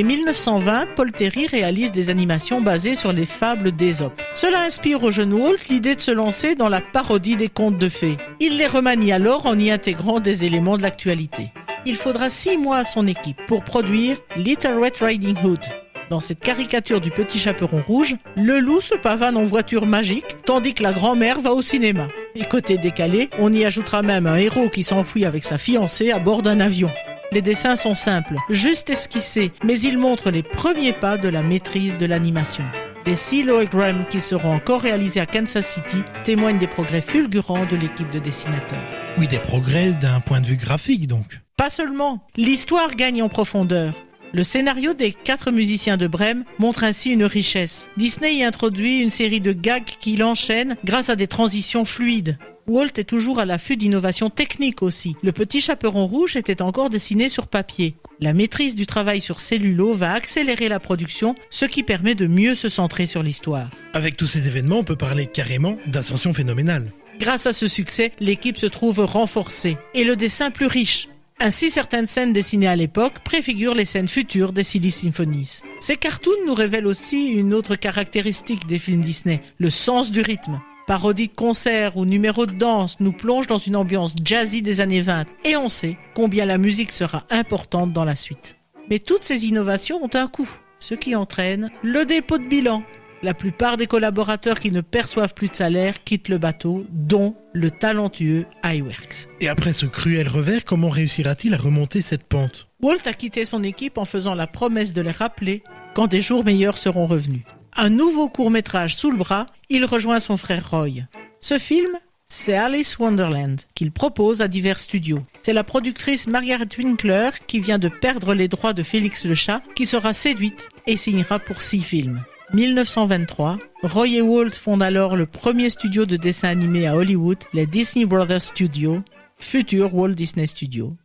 En 1920, Paul Terry réalise des animations basées sur les fables d'Ésope. Cela inspire au jeune Walt l'idée de se lancer dans la parodie des contes de fées. Il les remanie alors en y intégrant des éléments de l'actualité. Il faudra 6 mois à son équipe pour produire Little Red Riding Hood. Dans cette caricature du petit chaperon rouge, le loup se pavane en voiture magique, tandis que la grand-mère va au cinéma. Et côté décalé, on y ajoutera même un héros qui s'enfuit avec sa fiancée à bord d'un avion. Les dessins sont simples, juste esquissés, mais ils montrent les premiers pas de la maîtrise de l'animation. Les silhogrammes qui seront encore réalisés à Kansas City témoignent des progrès fulgurants de l'équipe de dessinateurs. Oui, des progrès d'un point de vue graphique donc. Pas seulement, l'histoire gagne en profondeur. Le scénario des 4 musiciens de Brême montre ainsi une richesse. Disney y introduit une série de gags qui l'enchaînent grâce à des transitions fluides. Walt est toujours à l'affût d'innovations techniques aussi. Le petit chaperon rouge était encore dessiné sur papier. La maîtrise du travail sur cellulo va accélérer la production, ce qui permet de mieux se centrer sur l'histoire. Avec tous ces événements, on peut parler carrément d'ascension phénoménale. Grâce à ce succès, l'équipe se trouve renforcée et le dessin plus riche. Ainsi, certaines scènes dessinées à l'époque préfigurent les scènes futures des Silly Symphonies. Ces cartoons nous révèlent aussi une autre caractéristique des films Disney, le sens du rythme. Parodies de concerts ou numéros de danse nous plongent dans une ambiance jazzy des années 20 et on sait combien la musique sera importante dans la suite. Mais toutes ces innovations ont un coût, ce qui entraîne le dépôt de bilan. La plupart des collaborateurs qui ne perçoivent plus de salaire quittent le bateau, dont le talentueux Iwerks. Et après ce cruel revers, comment réussira-t-il à remonter cette pente ? Walt a quitté son équipe en faisant la promesse de les rappeler quand des jours meilleurs seront revenus. Un nouveau court-métrage sous le bras, il rejoint son frère Roy. Ce film, c'est Alice Wonderland, qu'il propose à divers studios. C'est la productrice Margaret Winkler qui vient de perdre les droits de Félix le chat, qui sera séduite et signera pour 6 films. 1923, Roy et Walt fondent alors le premier studio de dessin animé à Hollywood, les Disney Brothers Studios, futur Walt Disney Studios.